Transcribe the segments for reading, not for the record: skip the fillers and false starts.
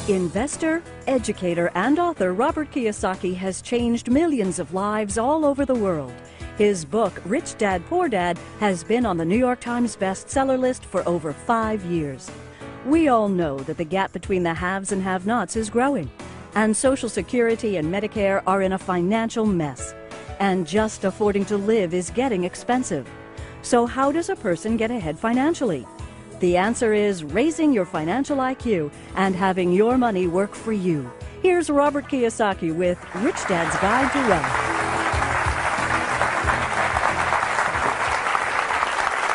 Investor, educator, and author Robert Kiyosaki has changed millions of lives all over the world. His book, Rich Dad, Poor Dad, has been on the New York Times bestseller list for over 5 years. We all know that the gap between the haves and have-nots is growing, and Social Security and Medicare are in a financial mess, and just affording to live is getting expensive. So how does a person get ahead financially? The answer is raising your financial IQ and having your money work for you. Here's Robert Kiyosaki with Rich Dad's Guide to Wealth.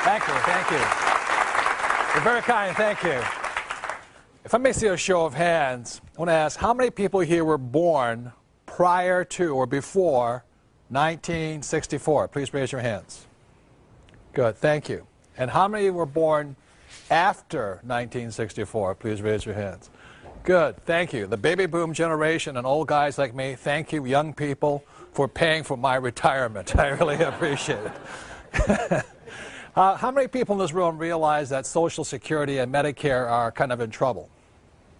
Thank you. You're very kind, thank you. If I may see a show of hands, I want to ask how many people here were born prior to or before 1964? Please raise your hands. Good, thank you. And how many were born after 1964? Please raise your hands. Good, thank you. The baby boom generation and old guys like me, thank you, young people, for paying for my retirement. I really appreciate it. How many people in this room realize that Social Security and Medicare are kind of in trouble?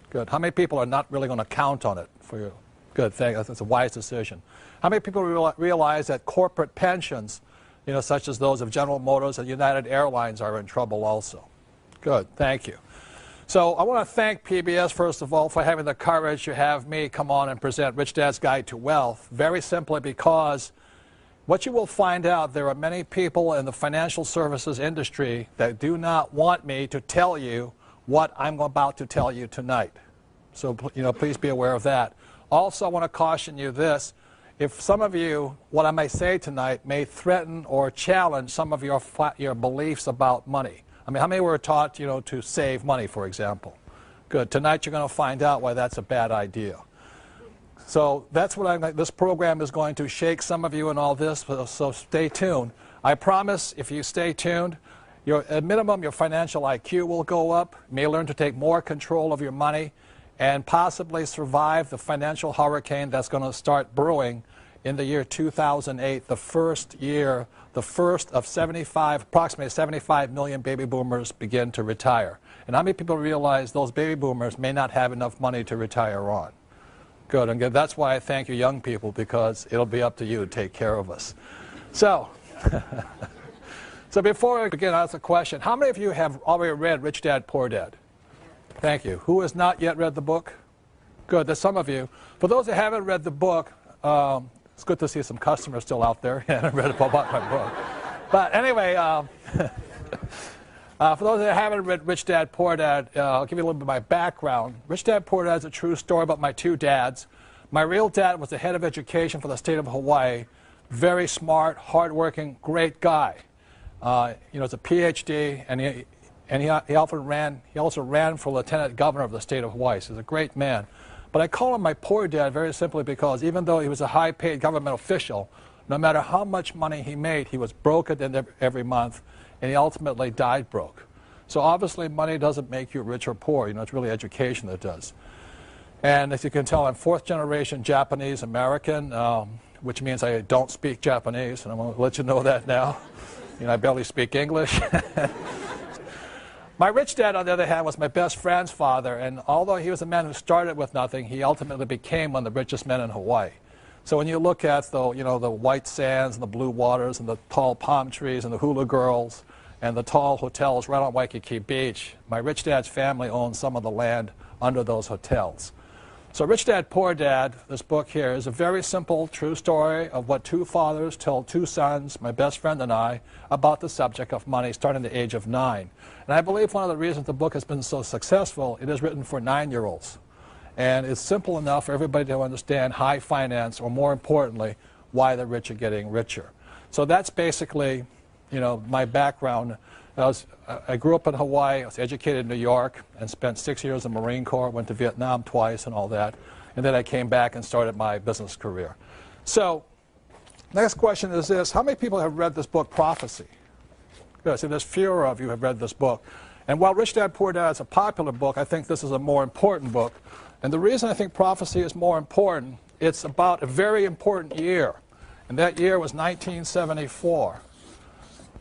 Good. How many people are not really going to count on it for you? Good, thank you. That's a wise decision. How many people realize that corporate pensions, such as those of General Motors and United Airlines, are in trouble also? Good, thank you. So I want to thank PBS, first of all, for having the courage to have me come on and present Rich Dad's Guide to Wealth, very simply because what you will find out, there are many people in the financial services industry that do not want me to tell you what I'm about to tell you tonight. So, please be aware of that. Also, I want to caution you this. If some of you, what I may say tonight may threaten or challenge some of your beliefs about money. I mean, how many were taught, to save money, for example? Good. Tonight you're going to find out why that's a bad idea. So that's what this program is going to shake some of you and all this, so stay tuned. I promise if you stay tuned, at minimum your financial IQ will go up, you may learn to take more control of your money, and possibly survive the financial hurricane that's going to start brewing in the year 2008, the first of approximately 75 million baby boomers begin to retire. And how many people realize those baby boomers may not have enough money to retire on? Good, and good. That's why I thank you young people, because it'll be up to you to take care of us. So, so before I begin, I'll ask a question. How many of you have already read Rich Dad, Poor Dad? Thank you. Who has not yet read the book? Good, there's some of you. For those who haven't read the book, it's good to see some customers still out there who haven't read about my book. But anyway, for those that haven't read Rich Dad, Poor Dad, I'll give you a little bit of my background. Rich Dad, Poor Dad is a true story about my two dads. My real dad was the head of education for the state of Hawaii. Very smart, hardworking, great guy. He's a PhD, and he also ran for lieutenant governor of the state of Hawaii. So he's a great man. But I call him my poor dad very simply because even though he was a high-paid government official, no matter how much money he made, he was broke at the end of every month, and he ultimately died broke. So obviously money doesn't make you rich or poor. It's really education that does. And as you can tell, I'm fourth-generation Japanese American, which means I don't speak Japanese, and I'm going to let you know that now. I barely speak English. My rich dad, on the other hand, was my best friend's father, and although he was a man who started with nothing, he ultimately became one of the richest men in Hawaii. So when you look at the white sands and the blue waters and the tall palm trees and the hula girls and the tall hotels right on Waikiki Beach, my rich dad's family owned some of the land under those hotels. So Rich Dad, Poor Dad, this book here, is a very simple, true story of what two fathers told two sons, my best friend and I, about the subject of money starting at the age of 9. And I believe one of the reasons the book has been so successful, it is written for 9-year-olds. And it's simple enough for everybody to understand high finance, or more importantly, why the rich are getting richer. So that's basically, my background. I grew up in Hawaii, I was educated in New York, and spent 6 years in the Marine Corps, went to Vietnam twice and all that. And then I came back and started my business career. So, next question is this. How many people have read this book, Prophecy? Good, so there's fewer of you have read this book. And while Rich Dad, Poor Dad is a popular book, I think this is a more important book. And the reason I think Prophecy is more important, it's about a very important year. And that year was 1974.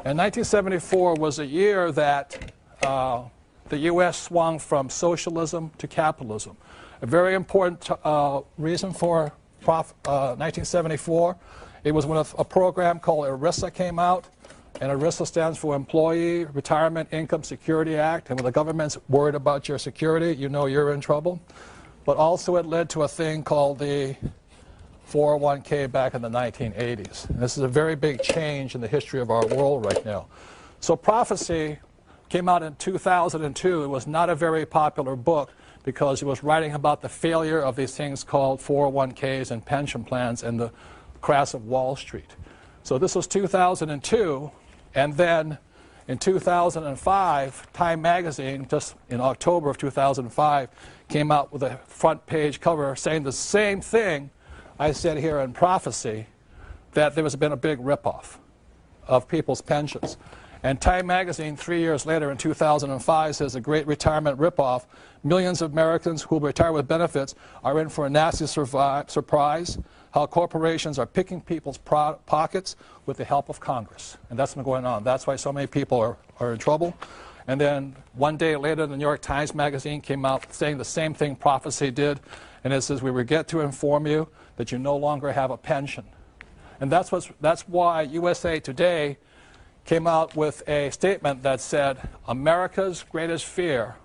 And 1974 was a year that the U.S. swung from socialism to capitalism. A very important reason for 1974, it was when a program called ERISA came out, and ERISA stands for Employee Retirement Income Security Act, and when the government's worried about your security, you know you're in trouble. But also it led to a thing called the 401k back in the 1980s. And this is a very big change in the history of our world right now. So Prophecy came out in 2002. It was not a very popular book because it was writing about the failure of these things called 401ks and pension plans and the crash of Wall Street. So this was 2002, and then in 2005, Time magazine, just in October of 2005, came out with a front page cover saying the same thing I said here in Prophecy, that there has been a big ripoff of people's pensions. And Time magazine, 3 years later in 2005, says a great retirement ripoff. Millions of Americans who retire with benefits are in for a nasty surprise. How corporations are picking people's pockets with the help of Congress. And that's been going on. That's why so many people are in trouble. And then one day later, the New York Times magazine came out saying the same thing Prophecy did. And it says, we regret to inform you that you no longer have a pension. And that's why USA Today came out with a statement that said, America's greatest fear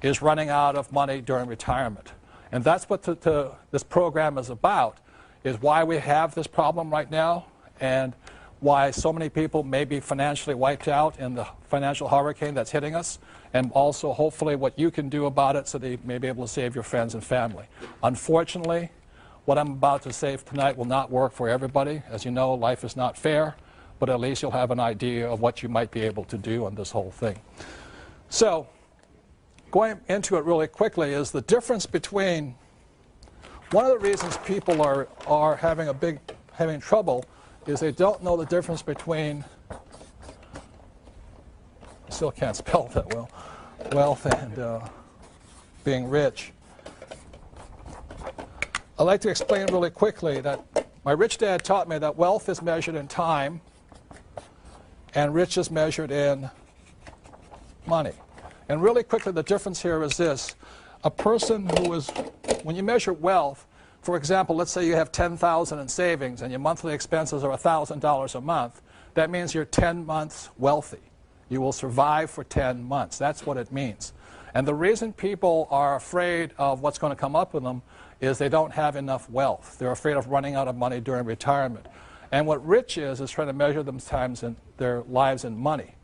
is running out of money during retirement. And that's what this program is about, is why we have this problem right now and why so many people may be financially wiped out in the financial hurricane that's hitting us, and also hopefully what you can do about it so that you may be able to save your friends and family. Unfortunately, what I'm about to say tonight will not work for everybody. As you know, life is not fair, but at least you'll have an idea of what you might be able to do on this whole thing. So, going into it really quickly is the difference between, one of the reasons people are having trouble is they don't know the difference between, I still can't spell that well, wealth and being rich. I'd like to explain really quickly that my rich dad taught me that wealth is measured in time and rich is measured in money. And really quickly, the difference here is this. A person who is, when you measure wealth, for example, let's say you have $10,000 in savings and your monthly expenses are $1,000 a month. That means you're 10 months wealthy. You will survive for 10 months. That's what it means. And the reason people are afraid of what's going to come up with them is they don't have enough wealth. They're afraid of running out of money during retirement. And what rich is trying to measure their lives in money.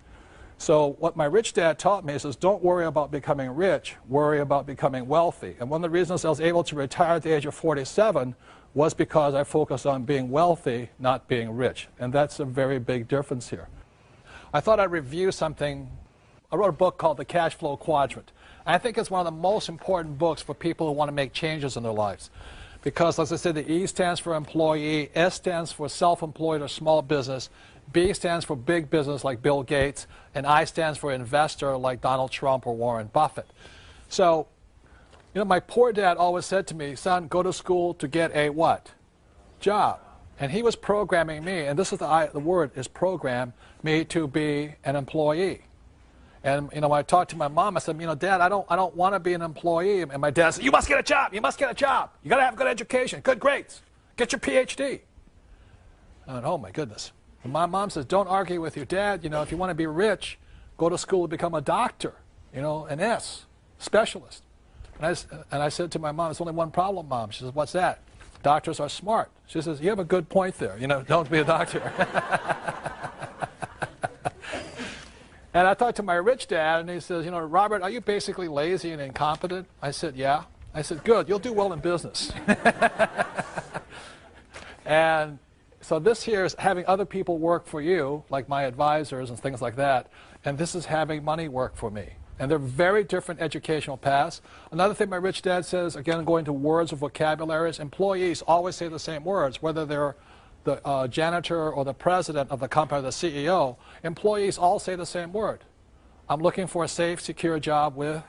So what my rich dad taught me is don't worry about becoming rich, worry about becoming wealthy. And one of the reasons I was able to retire at the age of 47 was because I focused on being wealthy, not being rich. And that's a very big difference here. I thought I'd review something. I wrote a book called The Cash Flow Quadrant. And I think it's one of the most important books for people who want to make changes in their lives. Because, as I said, the E stands for employee, S stands for self-employed or small business, B stands for big business like Bill Gates, and I stands for investor like Donald Trump or Warren Buffett. So, you know, my poor dad always said to me, son, go to school to get a what? Job. And he was programming me, and this is the word is program, me to be an employee. And, you know, when I talked to my mom, I said, you know, Dad, I don't want to be an employee. And my dad said, you must get a job. You must get a job. You got to have good education, good grades. Get your PhD. I went, oh, my goodness. And my mom says, don't argue with your dad. You know, if you want to be rich, go to school to become a doctor, you know, an S, specialist. And I said to my mom, there's only one problem, Mom. She says, what's that? Doctors are smart. She says, you have a good point there. You know, don't be a doctor. And I talked to my rich dad, and he says, you know, Robert, are you basically lazy and incompetent? I said, yeah. I said, good, you'll do well in business. And so this here is having other people work for you, like my advisors and things like that, and this is having money work for me. And they're very different educational paths. Another thing my rich dad says, again, going to words of vocabularies, employees always say the same words, whether they're the janitor or the president of the company or the CEO, employees all say the same word. I'm looking for a safe, secure job with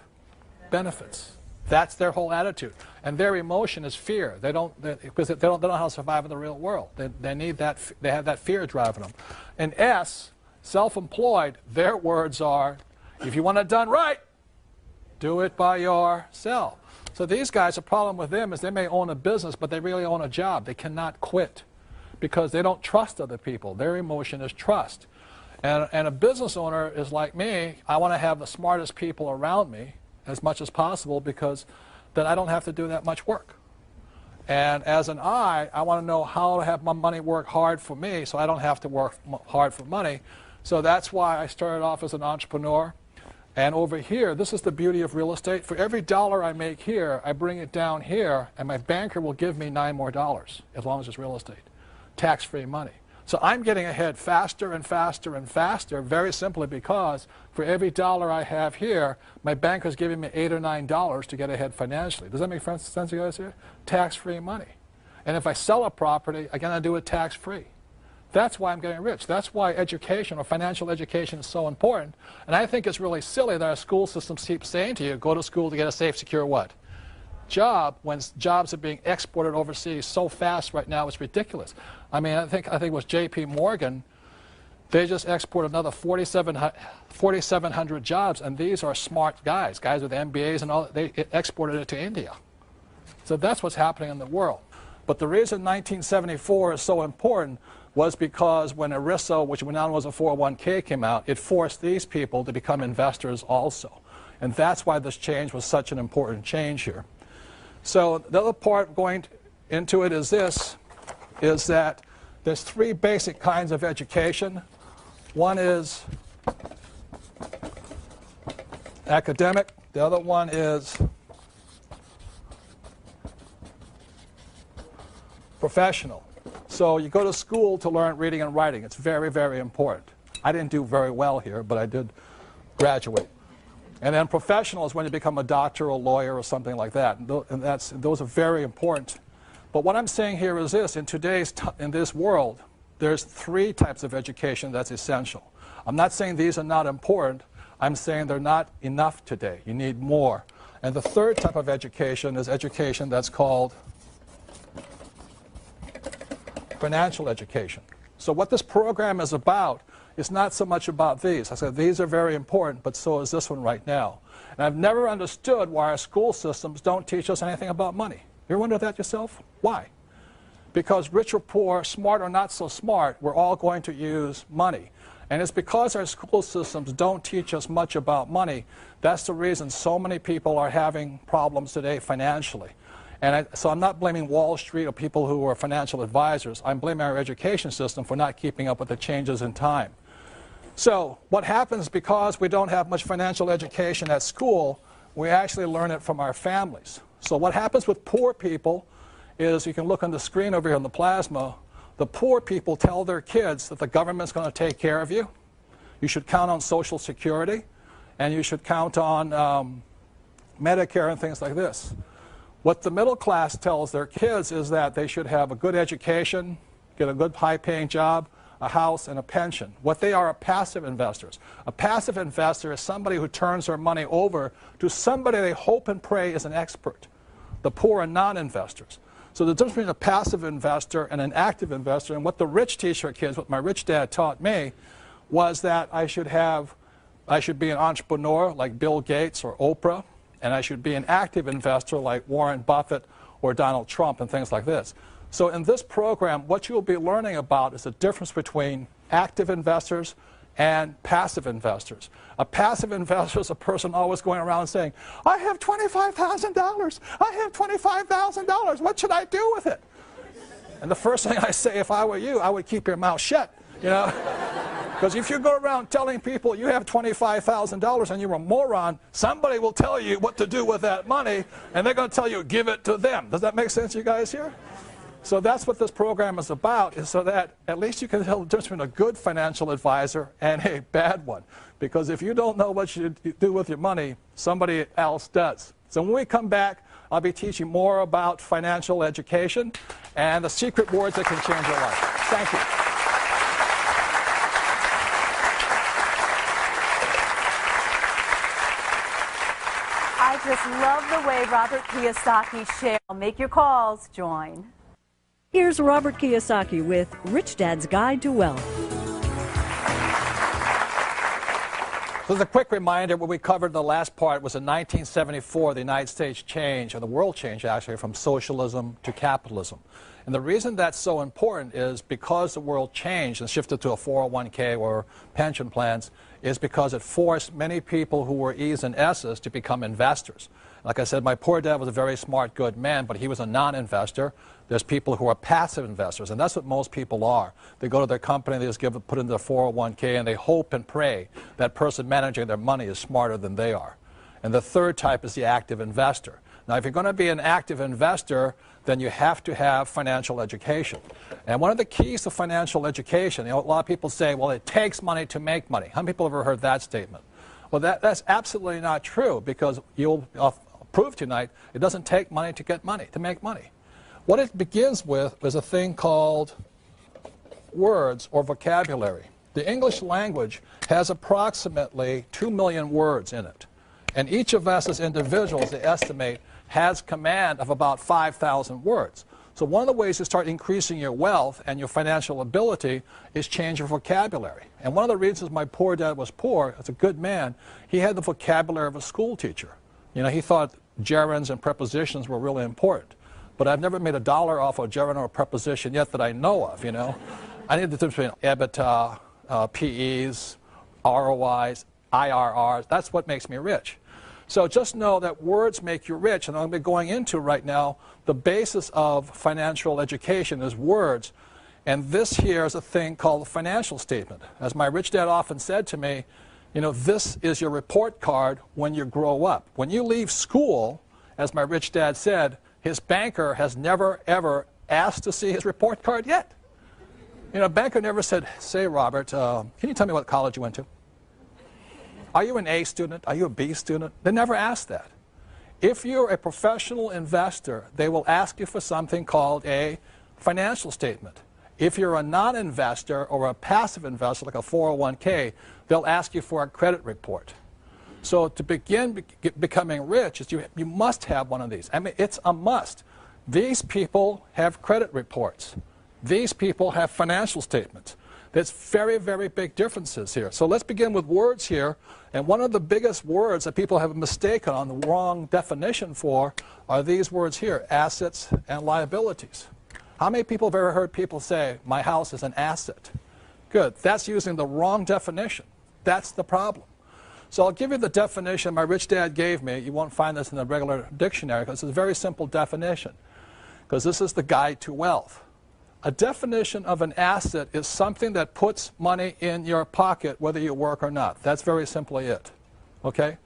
benefits. That's their whole attitude. And their emotion is fear. Because they don't know how to survive in the real world. They need that, they have that fear driving them. And S, self-employed, their words are, if you want it done right, do it by yourself. So these guys, the problem with them is they may own a business, but they really own a job. They cannot quit because they don't trust other people. Their emotion is trust. And a business owner is like me. I want to have the smartest people around me as much as possible because then I don't have to do that much work. And as an I want to know how to have my money work hard for me so I don't have to work hard for money. So that's why I started off as an entrepreneur. And over here, this is the beauty of real estate. For every dollar I make here, I bring it down here, and my banker will give me $9 more, as long as it's real estate. Tax-free money. So I'm getting ahead faster and faster and faster, very simply because for every dollar I have here, my banker's giving me $8 or $9 to get ahead financially. Does that make sense to you guys here? Tax-free money. And if I sell a property, I'm going to do it tax-free. That's why I'm getting rich. That's why education or financial education is so important. And I think it's really silly that our school systems keep saying to you, go to school to get a safe, secure what? Job, when jobs are being exported overseas so fast right now, it's ridiculous. I mean, I think it was J.P. Morgan. They just exported another 4,700 jobs, and these are smart guys with MBAs and all. They exported it to India. So that's what's happening in the world. But the reason 1974 is so important was because when ERISA, which now was a 401k, came out, it forced these people to become investors also. And that's why this change was such an important change here. So the other part going into it is this, is that there's three basic kinds of education. One is academic. The other one is professional. So you go to school to learn reading and writing. It's very, very important. I didn't do very well here, but I did graduate. And then professional is when you become a doctor or a lawyer or something like that. And those are very important. But what I'm saying here is this. In this world, there's three types of education that's essential. I'm not saying these are not important. I'm saying they're not enough today. You need more. And the third type of education is education that's called financial education. So what this program is about is not so much about these. I said these are very important, but so is this one right now. And I've never understood why our school systems don't teach us anything about money. You ever wonder that yourself? Why? Because rich or poor, smart or not so smart, we're all going to use money. And it's because our school systems don't teach us much about money. That's the reason so many people are having problems today financially. And so I'm not blaming Wall Street or people who are financial advisors. I'm blaming our education system for not keeping up with the changes in time. So what happens because we don't have much financial education at school, we actually learn it from our families. So what happens with poor people is, you can look on the screen over here on the plasma, the poor people tell their kids that the government's going to take care of you. You should count on Social Security, and you should count on Medicare and things like this. What the middle class tells their kids is that they should have a good education, get a good high-paying job, a house, and a pension. What they are passive investors. A passive investor is somebody who turns their money over to somebody they hope and pray is an expert. The poor are non-investors. So the difference between a passive investor and an active investor, and what the rich teach their kids, what my rich dad taught me, was that I should be an entrepreneur like Bill Gates or Oprah, and I should be an active investor like Warren Buffett or Donald Trump and things like this. So in this program, what you'll be learning about is the difference between active investors and passive investors. A passive investor is a person always going around saying, I have $25,000. I have $25,000. What should I do with it? And the first thing I say, if I were you, I would keep your mouth shut, you know. Because if you go around telling people you have $25,000 and you're a moron, somebody will tell you what to do with that money, and they're going to tell you, give it to them. Does that make sense, you guys here? So that's what this program is about, is so that at least you can tell the difference between a good financial advisor and a bad one. Because if you don't know what you do with your money, somebody else does. So when we come back, I'll be teaching more about financial education and the secret words that can change your life. Thank you. I just love the way Robert Kiyosaki shares. Make your calls. Join. Here's Robert Kiyosaki with Rich Dad's Guide to Wealth. So as a quick reminder, what we covered in the last part was in 1974, the United States changed, or the world changed actually, from socialism to capitalism. And the reason that's so important is because the world changed and shifted to a 401k or pension plans is because it forced many people who were E's and S's to become investors. Like I said, my poor dad was a very smart, good man, but he was a non-investor. There's people who are passive investors, and that's what most people are. They go to their company, they just put into their 401k, and they hope and pray that person managing their money is smarter than they are. And the third type is the active investor. Now, if you're going to be an active investor, then you have to have financial education. And one of the keys to financial education, a lot of people say, well, it takes money to make money. How many people have ever heard that statement? Well, that's absolutely not true, because you'll prove tonight it doesn't take money to get money, to make money. What it begins with is a thing called words or vocabulary. The English language has approximately 2 million words in it. And each of us as individuals, they estimate, has command of about 5,000 words. So one of the ways to start increasing your wealth and your financial ability is change your vocabulary. And one of the reasons my poor dad was poor, as a good man, he had the vocabulary of a school teacher. You know, he thought gerunds and prepositions were really important. But I've never made $1 off a gerund or a preposition yet that I know of, you know. I need the difference between EBITDA, PEs, ROIs, IRRs. That's what makes me rich. So just know that words make you rich, and I'm going to be going into right now the basis of financial education is words. And this here is a thing called the financial statement. As my rich dad often said to me, you know, this is your report card when you grow up. When you leave school, as my rich dad said, his banker has never, ever asked to see his report card yet. You know, a banker never said, say, Robert, can you tell me what college you went to? Are you an A student? Are you a B student? They never asked that. If you're a professional investor, they will ask you for something called a financial statement. If you're a non-investor or a passive investor, like a 401k, they'll ask you for a credit report. So to begin becoming rich, is you must have one of these. I mean, it's a must. These people have credit reports. These people have financial statements. There's very, very big differences here. So let's begin with words here. And one of the biggest words that people have mistaken on the wrong definition for are these words here, assets and liabilities. How many people have ever heard people say, my house is an asset? Good. That's using the wrong definition. That's the problem. So I'll give you the definition my rich dad gave me. You won't find this in a regular dictionary because it's a very simple definition, because this is the guide to wealth. A definition of an asset is something that puts money in your pocket whether you work or not. That's very simply it. Okay?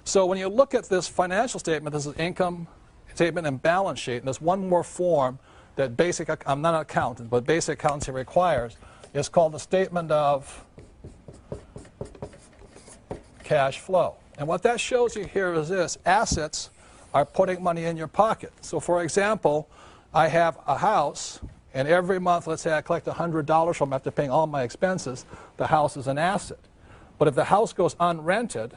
So when you look at this financial statement, this is income statement and balance sheet, and there's one more form that I'm not an accountant, but basic accountancy requires. It's called the statement of cash flow. And what that shows you here is this. Assets are putting money in your pocket. So for example, I have a house, and every month, let's say I collect $100 from it after paying all my expenses, the house is an asset. But if the house goes unrented,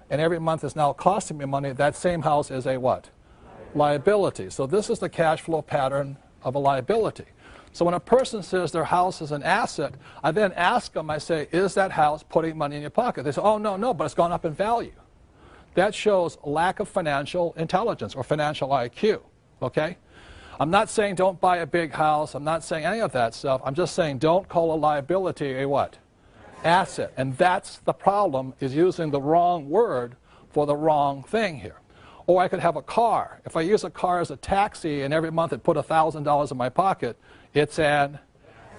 and every month is now costing me money, that same house is a what? Liability. So this is the cash flow pattern of a liability. So when a person says their house is an asset, I then ask them, I say, is that house putting money in your pocket? They say, oh, no, but it's gone up in value. That shows a lack of financial intelligence or financial IQ, okay? I'm not saying don't buy a big house. I'm not saying any of that stuff. I'm just saying don't call a liability a what? Asset. And that's the problem, is using the wrong word for the wrong thing here. Or I could have a car. If I use a car as a taxi and every month it put $1,000 in my pocket, it's an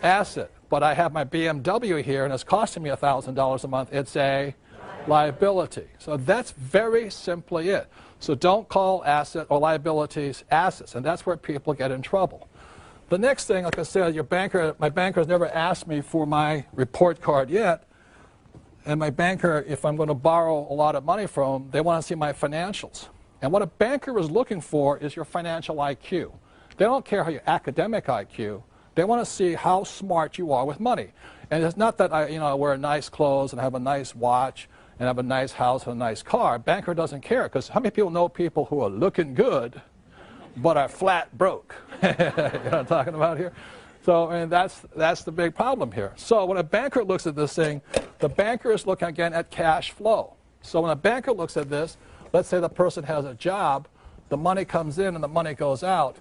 asset. But I have my BMW here and it's costing me $1,000 a month, it's a liability. So that's very simply it. So don't call asset or liabilities assets, and that's where people get in trouble. The next thing, like I said, my banker has never asked me for my report card yet, and my banker, if I'm going to borrow a lot of money from them, they want to see my financials. And what a banker is looking for is your financial IQ. They don't care how your academic IQ. They want to see how smart you are with money. And it's not that I wear nice clothes and have a nice watch and have a nice house and a nice car. A banker doesn't care, because how many people know people who are looking good but are flat broke? You know what I'm talking about here? So, and that's the big problem here. So when a banker looks at this thing, the banker is looking again at cash flow. So when a banker looks at this, let's say the person has a job, the money comes in and the money goes out.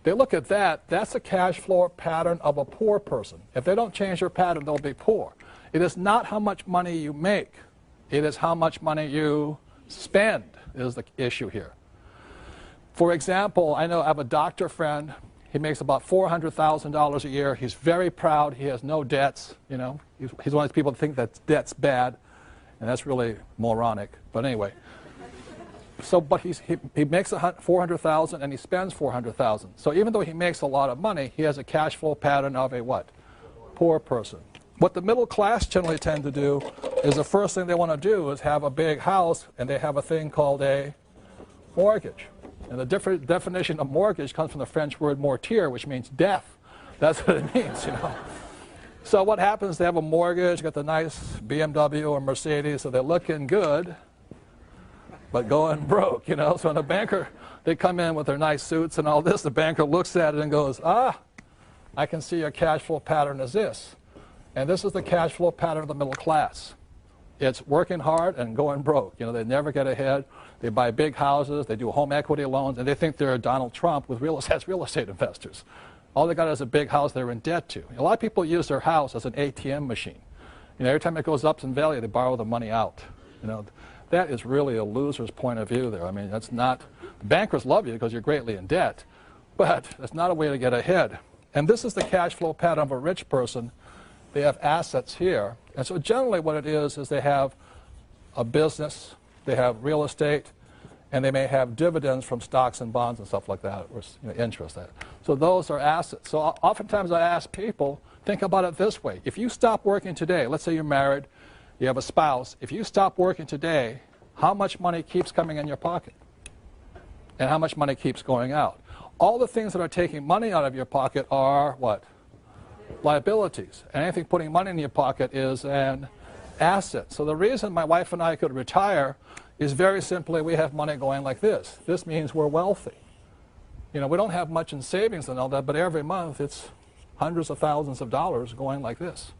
They look at that, that's a cash flow pattern of a poor person. If they don't change their pattern, they'll be poor. It is not how much money you make. It is how much money you spend is the issue here. For example, I have a doctor friend. He makes about $400,000 a year. He's very proud. He has no debts. He's one of those people that think that debt's bad, and that's really moronic. But anyway, but he makes $400,000 and he spends $400,000. So even though he makes a lot of money, he has a cash flow pattern of a what? Poor person. What the middle class generally tend to do is the first thing they want to do is have a big house, and they have a thing called a mortgage. And the definition of mortgage comes from the French word mortier, which means death. That's what it means, So what happens, they have a mortgage, got the nice BMW or Mercedes, so they're looking good, but going broke, So when a banker, they come in with their nice suits and all this, the banker looks at it and goes, I can see your cash flow pattern is this. And this is the cash flow pattern of the middle class. It's working hard and going broke. They never get ahead. They buy big houses, they do home equity loans, and they think they're Donald Trump with real estate investors. All they got is a big house they're in debt to. A lot of people use their house as an ATM machine. Every time it goes up in value, they borrow the money out. That is really a loser's point of view there. I mean, that's not, bankers love you because you're greatly in debt, but that's not a way to get ahead. And this is the cash flow pattern of a rich person. They have assets here. And so generally what it is they have a business, they have real estate, and they may have dividends from stocks and bonds and stuff like that, or interest. So those are assets. So oftentimes I ask people, think about it this way. If you stop working today, let's say you're married, you have a spouse, if you stop working today, how much money keeps coming in your pocket? And how much money keeps going out? All the things that are taking money out of your pocket are what? Liabilities. And anything putting money in your pocket is an asset. So the reason my wife and I could retire is very simply we have money going like this. This means we're wealthy. We don't have much in savings and all that, but every month it's hundreds of thousands of dollars going like this.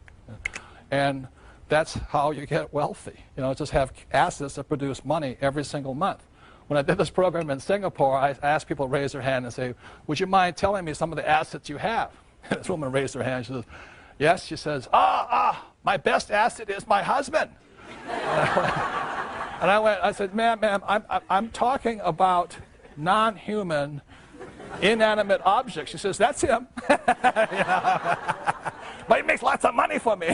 And that's how you get wealthy. Just have assets that produce money every single month. When I did this program in Singapore, I asked people to raise their hand and say, would you mind telling me some of the assets you have? And this woman raised her hand. She says, yes. She says, my best asset is my husband. And I said, ma'am, I'm talking about non-human, inanimate objects. She says, that's him. But he makes lots of money for me.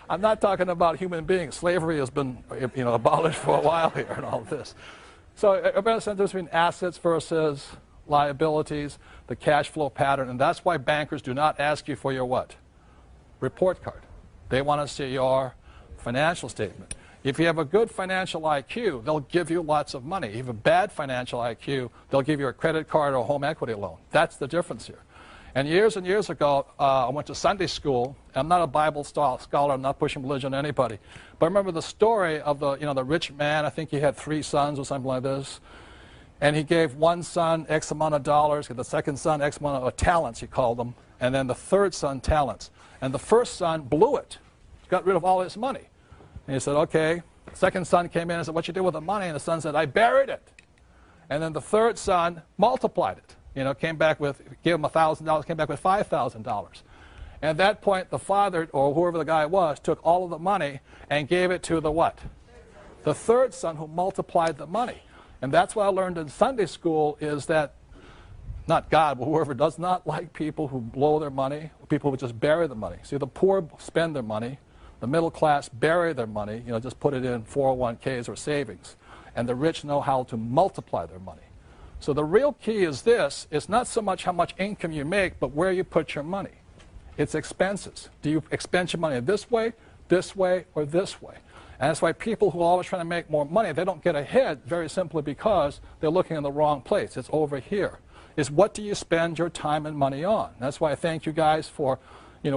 I'm not talking about human beings. Slavery has been abolished for a while here and all this. So everybody understands the difference between assets versus liabilities, the cash flow pattern, and that's why bankers do not ask you for your what? Report card. They want to see your financial statement. If you have a good financial IQ, they'll give you lots of money. If you have a bad financial IQ, they'll give you a credit card or a home equity loan. That's the difference here. And years ago, I went to Sunday school. I'm not a Bible scholar. I'm not pushing religion on anybody. But I remember the story of the rich man. I think he had 3 sons or something like this. And he gave one son X amount of dollars, the second son X amount of talents, he called them, and then the third son talents. And the first son blew it, got rid of all his money. And he said, okay. The second son came in and said, what you do with the money? And the son said, I buried it. And then the third son multiplied it. Came back with, gave him $1,000, came back with $5,000. And at that point, the father, or whoever the guy was, took all of the money and gave it to the what? The third son, who multiplied the money. And that's what I learned in Sunday school is that, not God, but whoever does not like people who blow their money, people who just bury the money. See, the poor spend their money. The middle class bury their money, just put it in 401ks or savings. And the rich know how to multiply their money. So the real key is this. It's not so much how much income you make, but where you put your money. It's expenses. Do you expend your money this way, or this way? And that's why people who are always trying to make more money, they don't get ahead very simply because they're looking in the wrong place. It's over here. It's what do you spend your time and money on? That's why I thank you guys for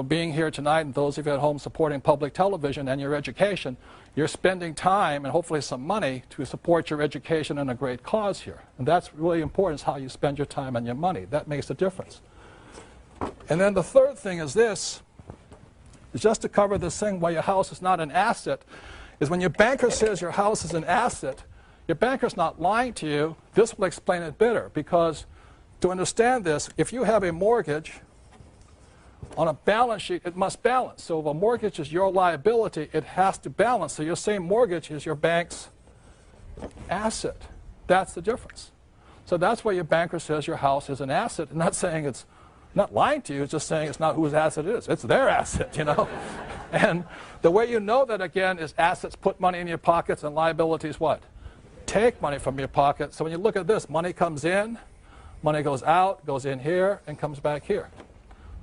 being here tonight, and those of you at home supporting public television and your education. You're spending time and hopefully some money to support your education and a great cause here. And that's really important, is how you spend your time and your money. That makes a difference. And then the third thing is this, is just to cover this thing why your house is not an asset, is when your banker says your house is an asset, your banker's not lying to you. This will explain it better, because to understand this, if you have a mortgage on a balance sheet, it must balance. So if a mortgage is your liability, it has to balance. So your same mortgage is your bank's asset. That's the difference. So that's why your banker says your house is an asset. And not saying it's not lying to you, it's just saying it's not whose asset it is. It's their asset, you know. And the way you know that, again, is assets put money in your pockets and liabilities what? Take money from your pocket. So when you look at this, money comes in, money goes out, goes in here, and comes back here.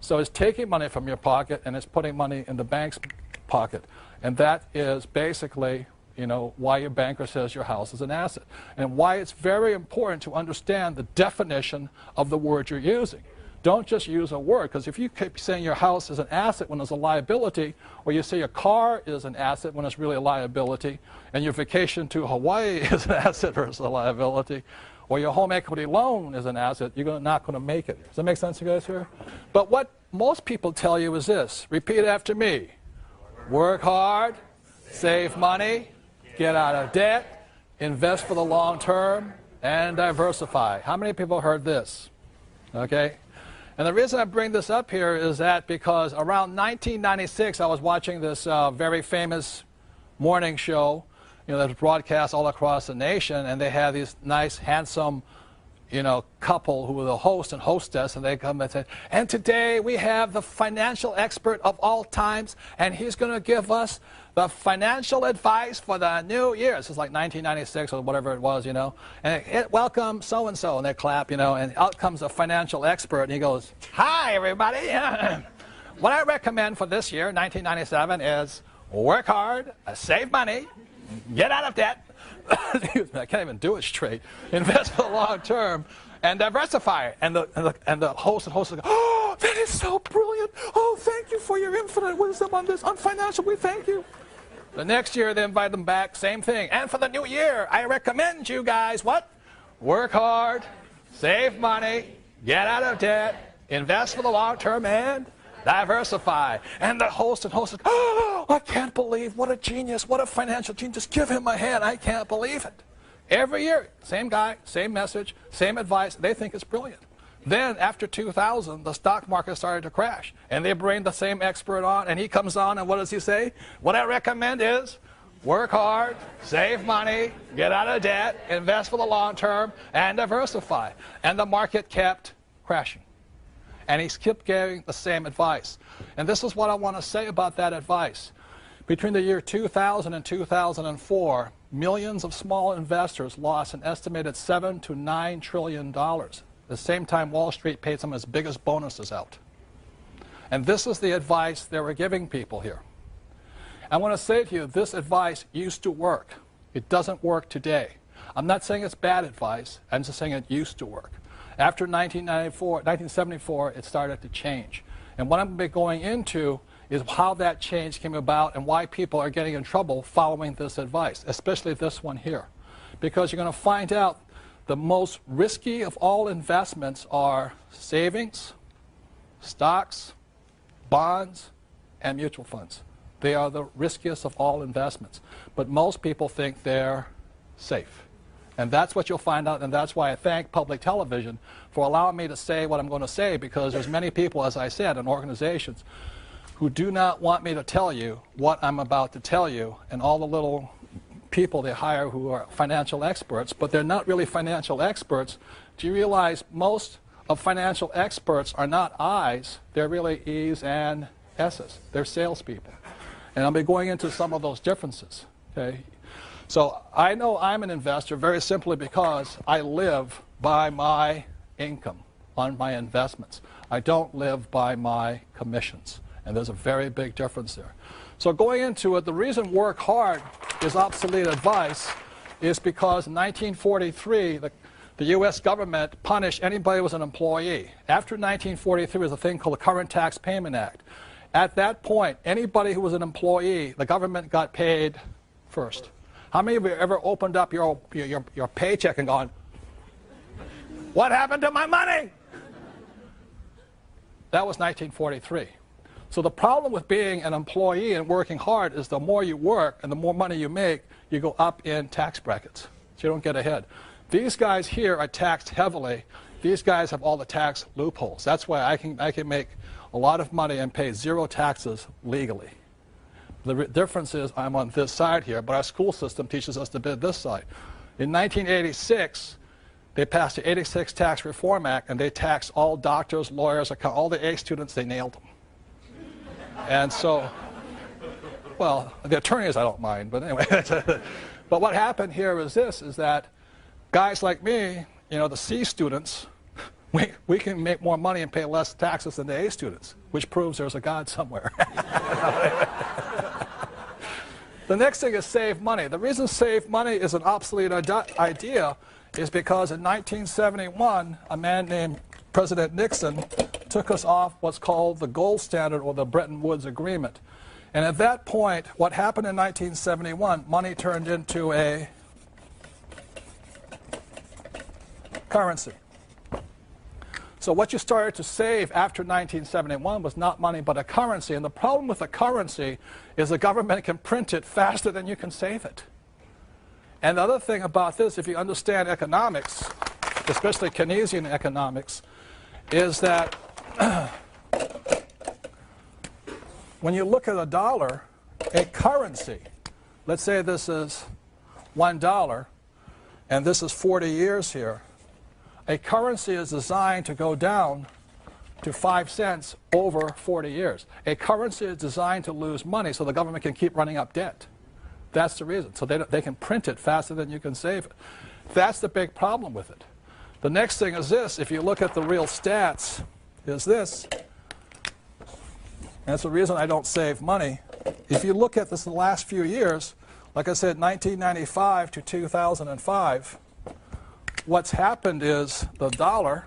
So it's taking money from your pocket and it's putting money in the bank's pocket. And that is basically, you know, why your banker says your house is an asset. And why it's very important to understand the definition of the word you're using. Don't just use a word, because if you keep saying your house is an asset when it's a liability, or you say your car is an asset when it's really a liability, and your vacation to Hawaii is an asset versus a liability, or your home equity loan is an asset, you're not going to make it. Does that make sense to you guys here? But what most people tell you is this. Repeat after me. Work hard, save money, get out of debt, invest for the long term, and diversify. How many people heard this? Okay? And the reason I bring this up here is that because around 1996, I was watching this very famous morning show, you know, that was broadcast all across the nation, and they had these nice, handsome, you know, couple who were the host and hostess, and they come and say, and today we have the financial expert of all times, and he's going to give us the financial advice for the new year. This is like 1996 or whatever it was, you know. And welcome so-and-so, and they clap, you know, and out comes a financial expert, and he goes, hi, everybody. What I recommend for this year, 1997, is work hard, save money, get out of debt. Excuse me, I can't even do it straight. Invest for the long term and diversify. And the host go, oh, that is so brilliant. Oh, thank you for your infinite wisdom on this. On financial, we thank you. The next year, they invite them back, same thing. And for the new year, I recommend you guys, what? Work hard, save money, get out of debt, invest for the long term, and diversify. And the host says, oh, I can't believe, what a genius, what a financial genius. Give him my hand, I can't believe it. Every year, same guy, same message, same advice. They think it's brilliant. Then, after 2000, the stock market started to crash. And they bring the same expert on, and he comes on, and what does he say? What I recommend is work hard, save money, get out of debt, invest for the long term, and diversify. And the market kept crashing. And he kept giving the same advice. And this is what I want to say about that advice. Between the year 2000 and 2004, millions of small investors lost an estimated $7 to $9 trillion. The same time Wall Street paid some of its biggest bonuses out. And this is the advice they were giving people here. I want to say to you, this advice used to work. It doesn't work today. I'm not saying it's bad advice. I'm just saying it used to work. After 1974, it started to change. And what I'm going to be going into is how that change came about and why people are getting in trouble following this advice, especially this one here. Because you're going to find out the most risky of all investments are savings, stocks, bonds, and mutual funds. They are the riskiest of all investments. But most people think they're safe. And that's what you'll find out, and that's why I thank public television for allowing me to say what I'm going to say, because there's many people, as I said, in organizations who do not want me to tell you what I'm about to tell you, and all the little people they hire who are financial experts, but they're not really financial experts. Do you realize most of financial experts are not I's, they're really E's and S's. They're salespeople. And I'll be going into some of those differences. Okay? So I know I'm an investor very simply because I live by my income on my investments. I don't live by my commissions. And there's a very big difference there. So going into it, the reason work hard is obsolete advice is because in 1943, the U.S. government punished anybody who was an employee. After 1943 was a thing called the Current Tax Payment Act. At that point, anybody who was an employee, the government got paid first. How many of you ever opened up your paycheck and gone, what happened to my money? That was 1943. So the problem with being an employee and working hard is the more you work and the more money you make, you go up in tax brackets. So you don't get ahead. These guys here are taxed heavily. These guys have all the tax loopholes. That's why I can make a lot of money and pay zero taxes legally. The difference is I'm on this side here, but our school system teaches us to be this side. In 1986, they passed the 86 Tax Reform Act, and they taxed all doctors, lawyers, all the A students. They nailed them. And so, well, the attorneys I don't mind, but anyway. But what happened here is this, is that guys like me, you know, the C students, we can make more money and pay less taxes than the A students, which proves there's a God somewhere. The next thing is save money. The reason save money is an obsolete idea is because in 1971, a man named President Nixon took us off what's called the gold standard or the Bretton Woods Agreement. And at that point, what happened in 1971, money turned into a currency. So what you started to save after 1971 was not money but a currency. And the problem with a currency is the government can print it faster than you can save it. And the other thing about this, if you understand economics, especially Keynesian economics, is that when you look at a dollar, a currency, let's say this is $1 and this is 40 years here, a currency is designed to go down to 5 cents over 40 years. A currency is designed to lose money so the government can keep running up debt. That's the reason. So they can print it faster than you can save it. That's the big problem with it. The next thing is this. If you look at the real stats, is this. And that's the reason I don't save money. If you look at this in the last few years, like I said, 1995 to 2005, what's happened is the dollar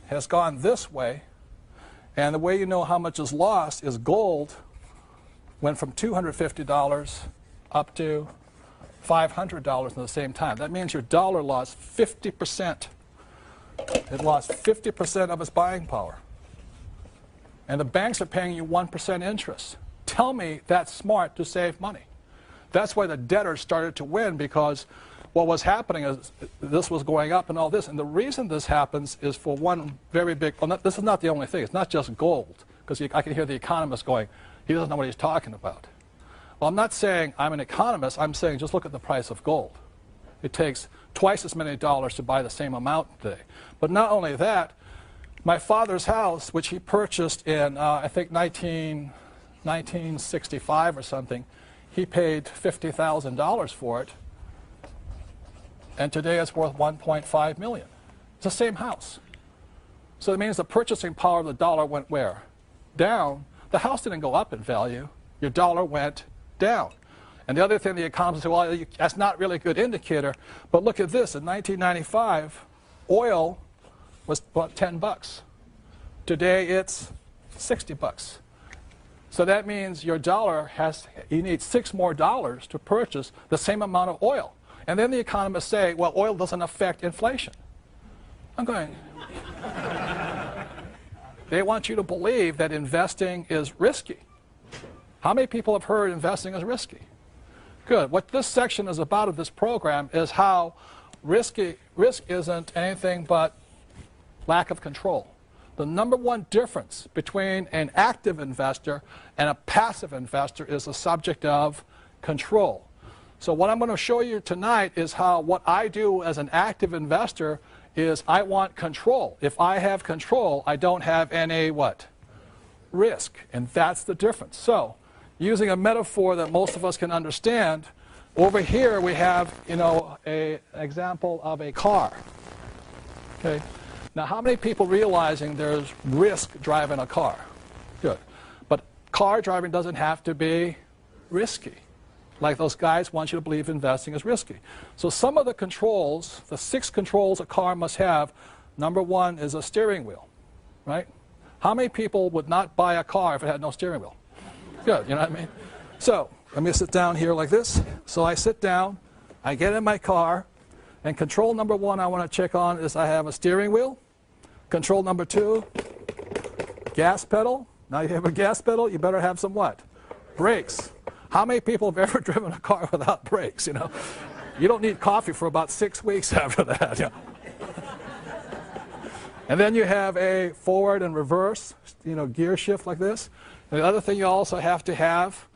has gone this way, and the way you know how much is lost is gold went from $250 up to $500 in the same time. That means your dollar lost 50%. It lost 50% of its buying power. And the banks are paying you 1% interest. Tell me that's smart to save money. That's why the debtors started to win, because what was happening is this was going up and all this. And the reason this happens is for one very big, well, this is not the only thing. It's not just gold, because I can hear the economists going, he doesn't know what he's talking about. Well, I'm not saying I'm an economist. I'm saying just look at the price of gold. It takes twice as many dollars to buy the same amount today. But not only that, my father's house, which he purchased in, I think, 1965 or something, he paid $50,000 for it. And today it's worth $1.5 million. It's the same house. So it means the purchasing power of the dollar went where? Down. The house didn't go up in value. Your dollar went down. And the other thing the economists say, well, that's not really a good indicator. But look at this. In 1995, oil was about 10 bucks. Today it's 60 bucks. So that means your dollar you need $6 more to purchase the same amount of oil. And then the economists say, well, oil doesn't affect inflation. I'm going, they want you to believe that investing is risky. How many people have heard investing is risky? Good. What this section is about of this program is how risk isn't anything but lack of control. The number one difference between an active investor and a passive investor is the subject of control. So what I'm going to show you tonight is how what I do as an active investor is I want control. If I have control, I don't have any what? Risk. And that's the difference. So using a metaphor that most of us can understand, over here we have, an example of a car. Okay. Now, how many people realizing there's risk driving a car? Good. But car driving doesn't have to be risky. Like those guys want you to believe investing is risky. So some of the controls, the 6 controls a car must have, number 1 is a steering wheel, right? How many people would not buy a car if it had no steering wheel? Good, you know what I mean? So let me sit down here like this. So I sit down, I get in my car, and control number 1 I want to check on is I have a steering wheel. Control number 2, gas pedal. Now you have a gas pedal, you better have some what? Brakes. How many people have ever driven a car without brakes, you know? You don't need coffee for about 6 weeks after that. You know? And then you have a forward and reverse, you know, gear shift like this. And the other thing you also have to have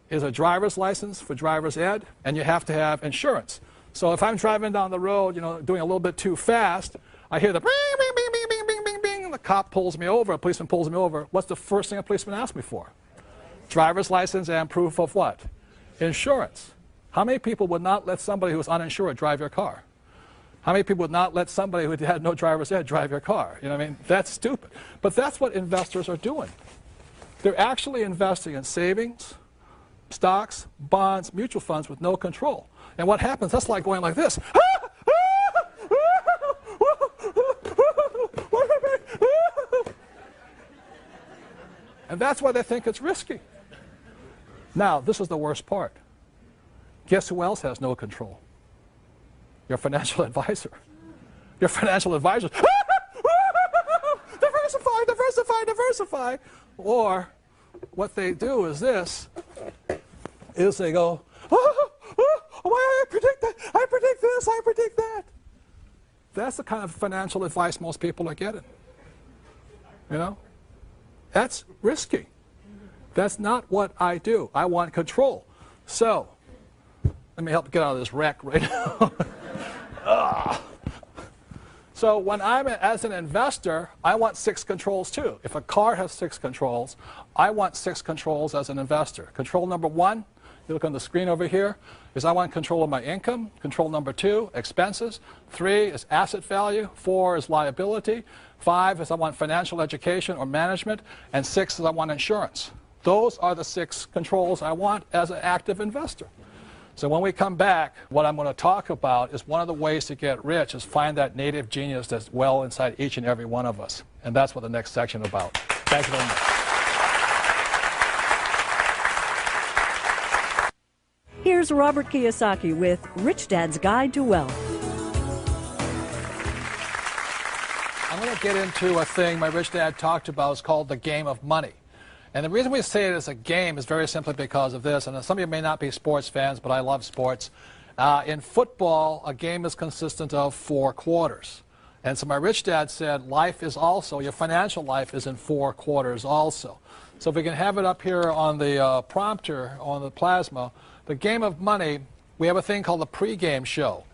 is a driver's license for driver's ed, and you have to have insurance. So if I'm driving down the road, you know, doing a little bit too fast, I hear the bing, bing, bing, bing, bing, bing, bing, bing, and the cop pulls me over, a policeman pulls me over. What's the first thing a policeman asks me for? Driver's license and proof of what? Insurance. How many people would not let somebody who was uninsured drive your car? How many people would not let somebody who had no driver's ed drive your car? You know what I mean? That's stupid. But that's what investors are doing. They're actually investing in savings, stocks, bonds, mutual funds with no control. And what happens, that's like going like this. And that's why they think it's risky. Now, this is the worst part. Guess who else has no control? Your financial advisor. Your financial advisor. Diversify, diversify, diversify. Or what they do is this, is they go, I predict that, I predict this, I predict that. That's the kind of financial advice most people are getting. You know? That's risky. That's not what I do. I want control. So, let me help get out of this wreck right now. So when I'm as an investor, I want 6 controls too. If a car has 6 controls, I want 6 controls as an investor. Control number 1, you look on the screen over here, is I want control of my income. Control number 2, expenses. 3 is asset value. 4 is liability. 5 is I want financial education or management. And 6 is I want insurance. Those are the 6 controls I want as an active investor. So when we come back, what I'm going to talk about is one of the ways to get rich is find that native genius that's well inside each and every one of us. And that's what the next section is about. Thank you very much. Here's Robert Kiyosaki with Rich Dad's Guide to Wealth. I'm going to get into a thing my rich dad talked about. It's called the game of money. And the reason we say it as a game is very simply because of this. And some of you may not be sports fans, but I love sports. In football, a game is consistent of 4 quarters. And so my rich dad said life is also, your financial life is in 4 quarters also. So if we can have it up here on the prompter, on the plasma, the game of money, we have a thing called the pregame show.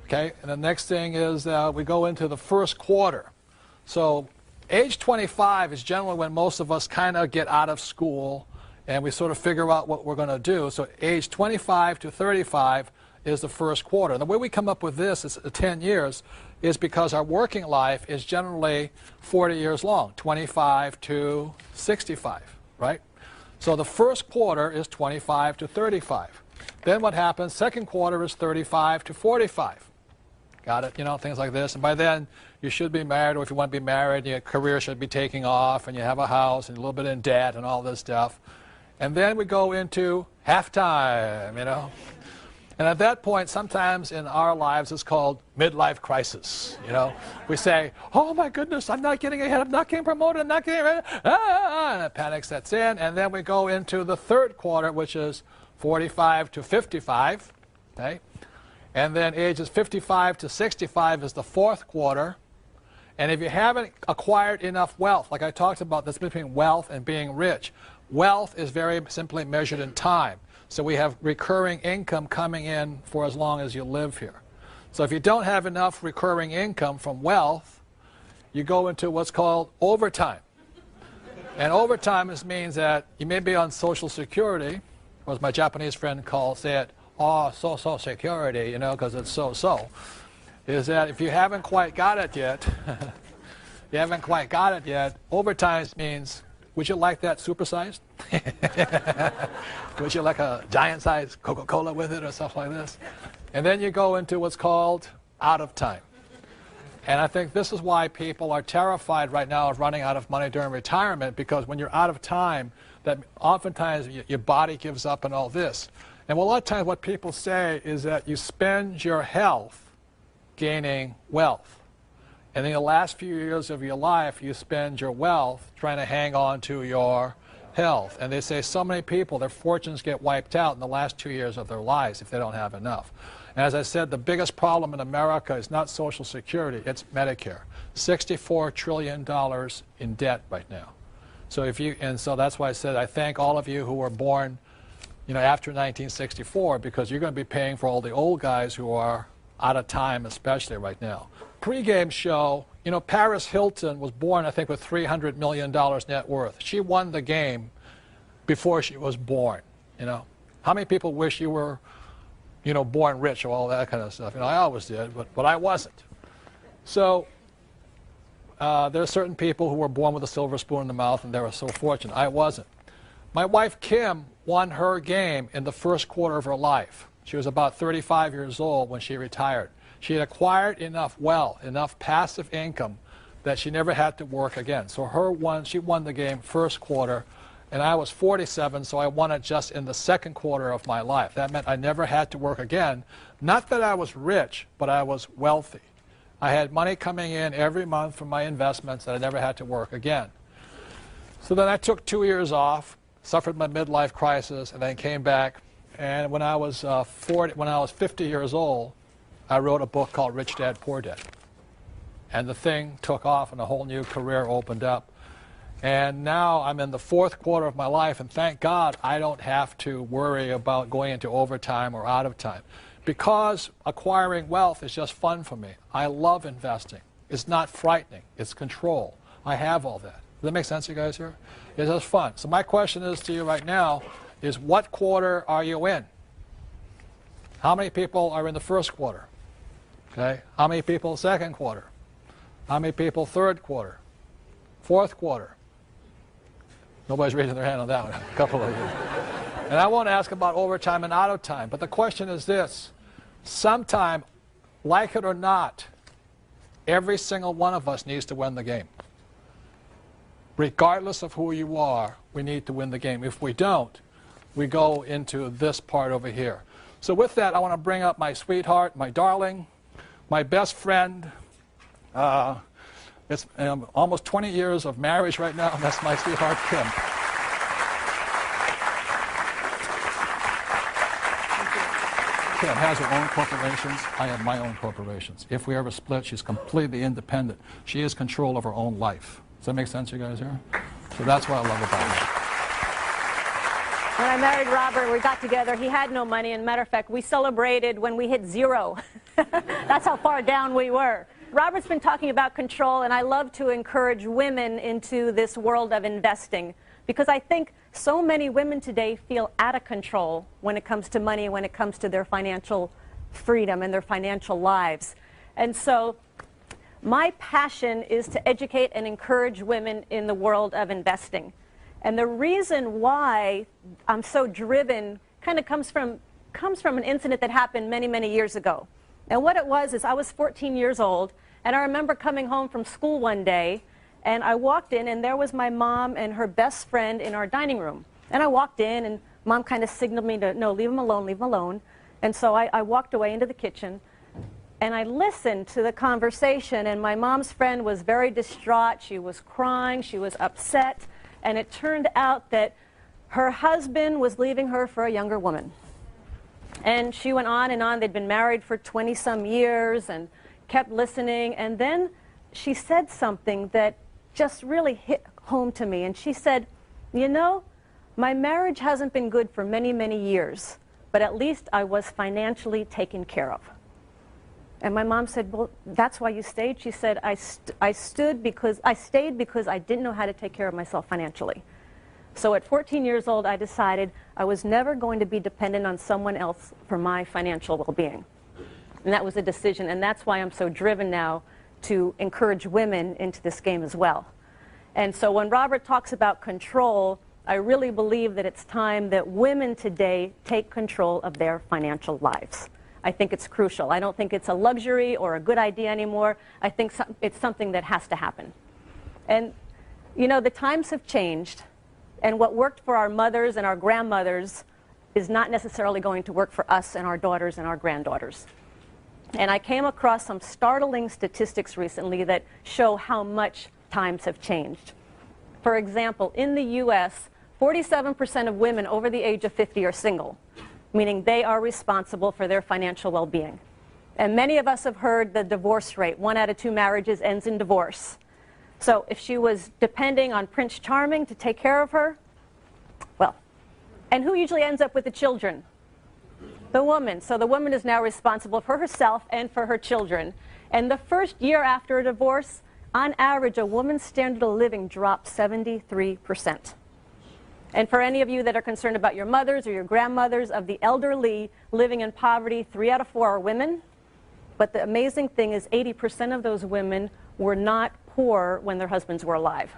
Okay? And the next thing is we go into the first quarter. So age 25 is generally when most of us kind of get out of school and we sort of figure out what we're going to do. So age 25 to 35 is the first quarter. And the way we come up with this is 10 years is because our working life is generally 40 years long, 25 to 65, right? So the first quarter is 25 to 35. Then what happens, second quarter is 35 to 45. Got it? You know, things like this. And by then, you should be married, or if you want to be married, your career should be taking off, and you have a house, and a little bit in debt, and all this stuff. And then we go into halftime, you know. And at that point, sometimes in our lives, it's called midlife crisis, you know. We say, oh, my goodness, I'm not getting ahead, I'm not getting promoted, I'm not getting ahead, and a panic sets in. And then we go into the third quarter, which is 45 to 55, okay. And then ages 55 to 65 is the fourth quarter. And if you haven't acquired enough wealth, like I talked about, that's between wealth and being rich. Wealth is very simply measured in time. So we have recurring income coming in for as long as you live here. So if you don't have enough recurring income from wealth, you go into what's called overtime. And overtime means that you may be on Social Security, or as my Japanese friend say it, oh, Social Security, you know, because it's so-so, is that if you haven't quite got it yet, overtime means, would you like that supersized? Would you like a giant-sized Coca-Cola with it or stuff like this? And then you go into what's called out of time. And I think this is why people are terrified right now of running out of money during retirement, because when you're out of time, that oftentimes your body gives up and all this. And a lot of times what people say is that you spend your health gaining wealth. And in the last few years of your life, you spend your wealth trying to hang on to your health. And they say so many people, their fortunes get wiped out in the last 2 years of their lives if they don't have enough. And as I said, the biggest problem in America is not Social Security, it's Medicare. $64 trillion in debt right now. So so that's why I said I thank all of you who were born, after 1964, because you're going to be paying for all the old guys who are out of time, especially right now. Pre-game show, Paris Hilton was born, I think, with $300 million net worth. She won the game before she was born, How many people wish you were, born rich or all that kind of stuff? I always did, but I wasn't. So there are certain people who were born with a silver spoon in the mouth and they were so fortunate. I wasn't. My wife, Kim, won her game in the first quarter of her life. She was about 35 years old when she retired. She had acquired enough wealth, enough passive income, that she never had to work again. So she won the game first quarter, and I was 47, so I won it just in the second quarter of my life. That meant I never had to work again. Not that I was rich, but I was wealthy. I had money coming in every month from my investments that I never had to work again. So then I took 2 years off, suffered my midlife crisis, and then came back. And when I was 50 years old, I wrote a book called Rich Dad, Poor Dad. And the thing took off and a whole new career opened up. And now I'm in the fourth quarter of my life, and thank God I don't have to worry about going into overtime or out of time. Because acquiring wealth is just fun for me. I love investing. It's not frightening. It's control. I have all that. Does that make sense, you guys here? It's just fun. So my question is to you right now is, what quarter are you in? How many people are in the first quarter? Okay. How many people second quarter? How many people third quarter? Fourth quarter? Nobody's raising their hand on that one. A couple of you. And I won't ask about overtime and out of time, but the question is this. Sometime, like it or not, every single one of us needs to win the game. Regardless of who you are, we need to win the game. If we don't, we go into this part over here. So with that, I want to bring up my sweetheart, my darling, my best friend. It's almost 20 years of marriage right now, and that's my sweetheart, Kim. Kim has her own corporations. I have my own corporations. If we ever split, she's completely independent. She has control of her own life. Does that make sense, you guys here? So that's what I love about her. When I married Robert, we got together. He had no money. And matter of fact, we celebrated when we hit zero. That's how far down we were. Robert's been talking about control, and I love to encourage women into this world of investing, because I think so many women today feel out of control when it comes to money, when it comes to their financial freedom and their financial lives. And so my passion is to educate and encourage women in the world of investing. And the reason why I'm so driven kind of comes from an incident that happened many, many years ago. And what it was is I was 14 years old, and I remember coming home from school one day, and I walked in, and there was my mom and her best friend in our dining room. And I walked in, and Mom kind of signaled me to, no, leave him alone, leave him alone. And so I walked away into the kitchen, and I listened to the conversation, and my mom's friend was very distraught. She was crying. She was upset. And it turned out that her husband was leaving her for a younger woman. And she went on and on. They'd been married for 20-some years and kept listening. And then she said something that just really hit home to me. And she said, you know, my marriage hasn't been good for many, many years, but at least I was financially taken care of. And my mom said, well, that's why you stayed? She said, I stayed because I didn't know how to take care of myself financially. So at 14 years old, I decided I was never going to be dependent on someone else for my financial well-being. And that was a decision, and that's why I'm so driven now to encourage women into this game as well. And so when Robert talks about control, I really believe that it's time that women today take control of their financial lives. I think it's crucial. I don't think it's a luxury or a good idea anymore. I think it's something that has to happen. And, you know, the times have changed, and what worked for our mothers and our grandmothers is not necessarily going to work for us and our daughters and our granddaughters. And I came across some startling statistics recently that show how much times have changed. For example, in the U.S., 47% of women over the age of 50 are single, meaning they are responsible for their financial well-being. And many of us have heard the divorce rate. 1 out of 2 marriages ends in divorce. So if she was depending on Prince Charming to take care of her, well, and who usually ends up with the children? The woman. So the woman is now responsible for herself and for her children. And the first year after a divorce, on average, a woman's standard of living drops 73%. And for any of you that are concerned about your mothers or your grandmothers, of the elderly living in poverty, 3 out of 4 are women. But the amazing thing is 80% of those women were not poor when their husbands were alive.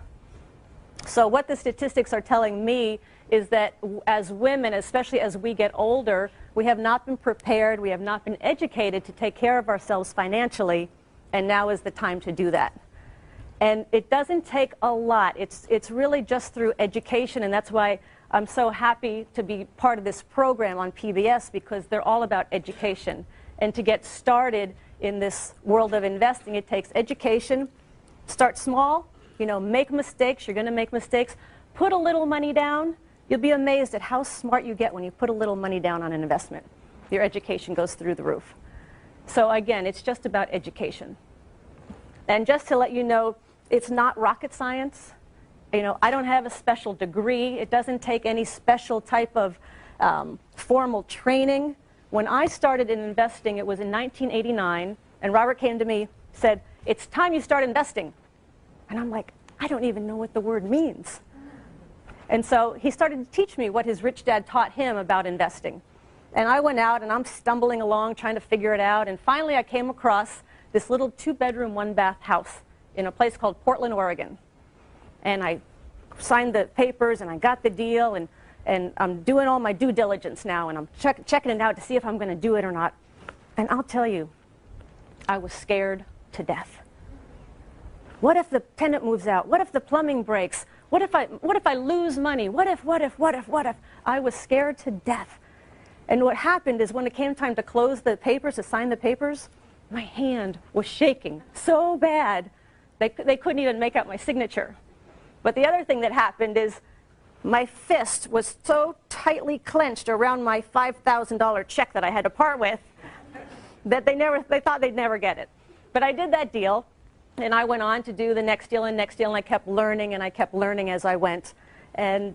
So what the statistics are telling me is that as women, especially as we get older, we have not been prepared, we have not been educated to take care of ourselves financially, and now is the time to do that. And it doesn't take a lot. It's really just through education, and that's why I'm so happy to be part of this program on PBS, because they're all about education. And to get started in this world of investing, it takes education. Start small, make mistakes. You're going to make mistakes. Put a little money down. You'll be amazed at how smart you get when you put a little money down on an investment. Your education goes through the roof. So again, it's just about education. And just to let you know, it's not rocket science. I don't have a special degree. It doesn't take any special type of formal training. When I started in investing, it was in 1989, and Robert came to me, said, "It's time you start investing." And I'm like, I don't even know what the word means. And so he started to teach me what his rich dad taught him about investing. And I went out, and I'm stumbling along trying to figure it out, and finally I came across this little 2-bedroom, 1-bath house in a place called Portland, Oregon. And I signed the papers, and I got the deal, and I'm doing all my due diligence now, and I'm checking it out to see if I'm going to do it or not. And I'll tell you, I was scared to death. What if the tenant moves out? What if the plumbing breaks? What if I lose money? What if? I was scared to death. And what happened is when it came time to close the papers, to sign the papers, my hand was shaking so bad they couldn't even make out my signature. But the other thing that happened is my fist was so tightly clenched around my $5,000 check that I had to part with that they thought they'd never get it. But I did that deal. And I went on to do the next deal and next deal, and I kept learning, and I kept learning as I went. And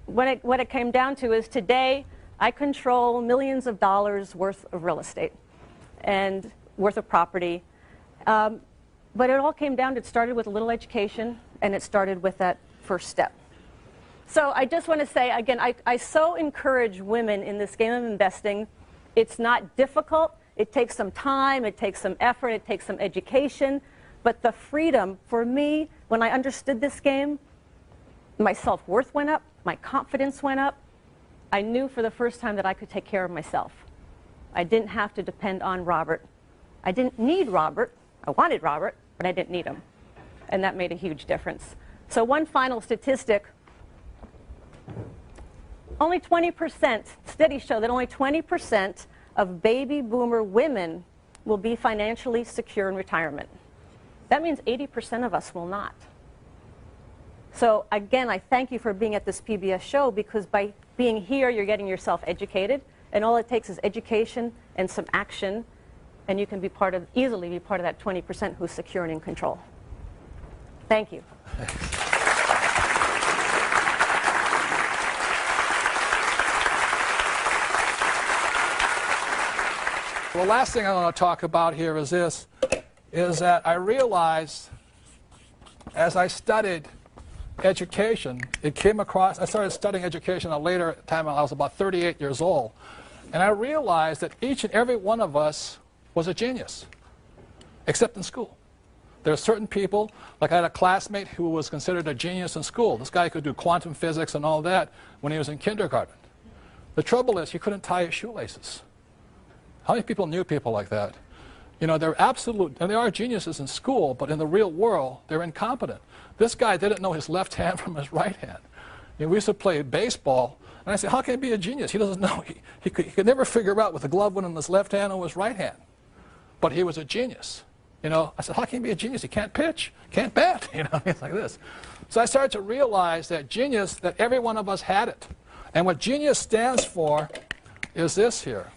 what it came down to is today I control millions of dollars worth of real estate and worth of property. But it all came down to, it started with a little education, and it started with that first step. So I just want to say, again, I so encourage women in this game of investing. It's not difficult. It takes some time. It takes some effort. It takes some education. But the freedom, for me, when I understood this game, my self-worth went up, my confidence went up. I knew for the first time that I could take care of myself. I didn't have to depend on Robert. I didn't need Robert. I wanted Robert, but I didn't need him. And that made a huge difference. So one final statistic, only 20%, studies show that only 20% of baby boomer women will be financially secure in retirement. That means 80% of us will not. So again, I thank you for being at this PBS show, because by being here, you're getting yourself educated, and all it takes is education and some action, and you can be easily be part of that 20% who's secure and in control. Thank you. The last thing I want to talk about here is this, is that I realized as I studied education, I started studying education at a later time. I was about 38 years old. And I realized that each and every one of us was a genius, except in school. There are certain people, like I had a classmate who was considered a genius in school. This guy could do quantum physics and all that when he was in kindergarten. The trouble is he couldn't tie his shoelaces. How many people knew people like that? They're absolute, and they are geniuses in school, but in the real world, they're incompetent. This guy didn't know his left hand from his right hand. We used to play baseball, and I said, how can he be a genius? He doesn't know. He could never figure out what the glove went in his left hand or his right hand. but he was a genius. You know, I said, how can he be a genius? He can't pitch, can't bat. You know, it's like this. So I started to realize that genius, that every one of us had it. And what genius stands for is this here.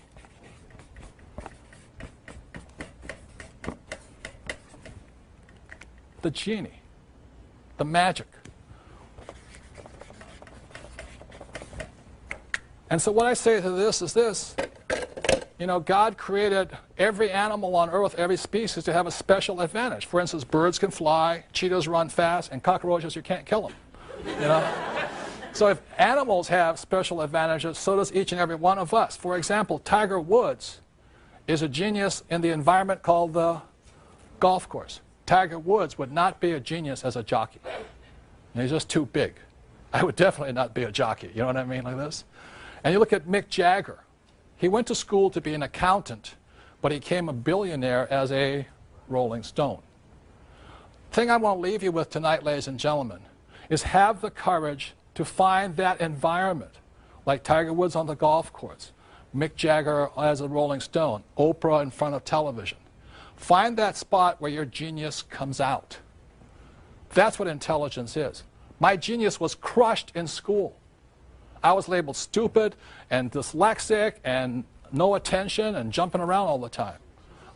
The genie, the magic. And so what I say to this is this. You know, God created every animal on earth, every species, to have a special advantage. For instance, birds can fly, cheetahs run fast, and cockroaches, you can't kill them. You know? So if animals have special advantages, so does each and every one of us. For example, Tiger Woods is a genius in the environment called the golf course. Tiger Woods would not be a genius as a jockey. He's just too big. I would definitely not be a jockey. You know what I mean, like this? And you look at Mick Jagger. He went to school to be an accountant, but he became a billionaire as a Rolling Stone. The thing I want to leave you with tonight, ladies and gentlemen, is have the courage to find that environment, like Tiger Woods on the golf course, Mick Jagger as a Rolling Stone, Oprah in front of television. Find that spot where your genius comes out. That's what intelligence is. My genius was crushed in school. I was labeled stupid and dyslexic and no attention and jumping around all the time.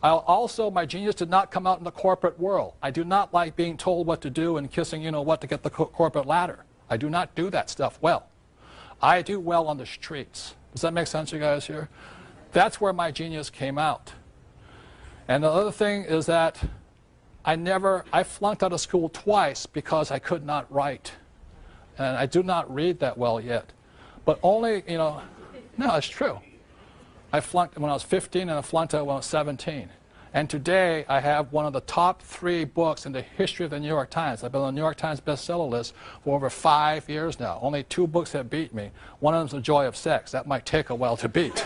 Also, my genius did not come out in the corporate world. I do not like being told what to do and kissing you-know-what to get the corporate ladder. I do not do that stuff well. I do well on the streets. Does that make sense, you guys here? That's where my genius came out. And the other thing is that I flunked out of school twice because I could not write. And I do not read that well yet. But only, you know, no, it's true. I flunked when I was 15 and I flunked out when I was 17. And today I have one of the top 3 books in the history of the New York Times. I've been on the New York Times bestseller list for over 5 years now. Only 2 books have beat me. One of them is The Joy of Sex. That might take a while to beat.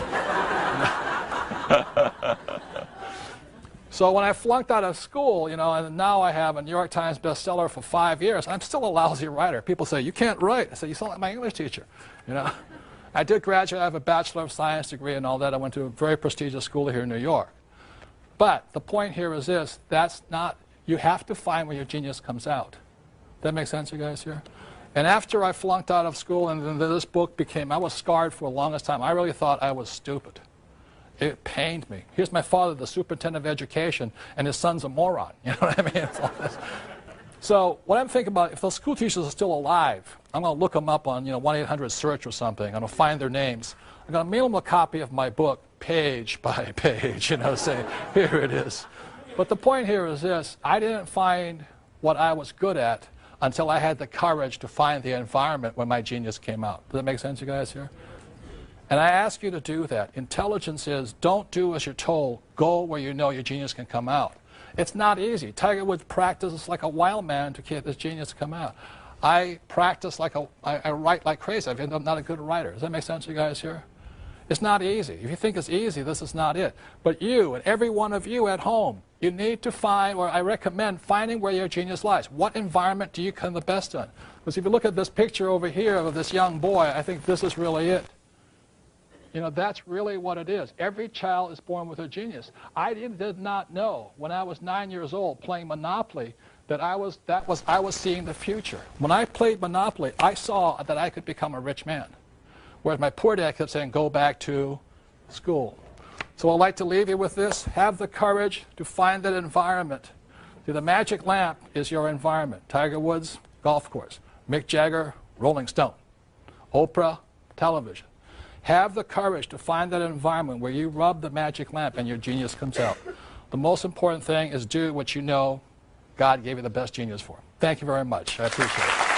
So when I flunked out of school, you know, and now I have a New York Times bestseller for 5 years, I'm still a lousy writer. People say, you can't write. I say, you sound like my English teacher. You know, I did graduate. I have a Bachelor of Science degree and all that. I went to a very prestigious school here in New York. But the point here is this. That's not, you have to find where your genius comes out. That makes sense, you guys here? And after I flunked out of school and then this book became, I was scarred for the longest time. I really thought I was stupid. It pained me. Here's my father, the superintendent of education, and his son's a moron. You know what I mean? It's all this. So what I'm thinking about, if those school teachers are still alive, I'm going to look them up on 1-800-SEARCH or something. I'm going to find their names. I'm going to mail them a copy of my book, page by page, say, here it is. But the point here is this. I didn't find what I was good at until I had the courage to find the environment when my genius came out. Does that make sense, you guys here? And I ask you to do that. Intelligence is don't do as you're told. Go where you know your genius can come out. It's not easy. Tiger Woods practices like a wild man to get his genius to come out. I practice like I write like crazy. I've ended up not a good writer. Does that make sense, you guys here? It's not easy. If you think it's easy, this is not it. But you and every one of you at home, you need to find, or I recommend finding where your genius lies. What environment do you come the best in? Because if you look at this picture over here of this young boy, I think this is really it. You know, that's really what it is. Every child is born with a genius. I did not know when I was 9 years old playing Monopoly that I was seeing the future. When I played Monopoly, I saw that I could become a rich man. Whereas my poor dad kept saying, go back to school. So I'd like to leave you with this. Have the courage to find that environment. See, the magic lamp is your environment. Tiger Woods, golf course. Mick Jagger, Rolling Stone. Oprah, television. Have the courage to find that environment where you rub the magic lamp and your genius comes out. The most important thing is do what you know God gave you the best genius for. Thank you very much. I appreciate it.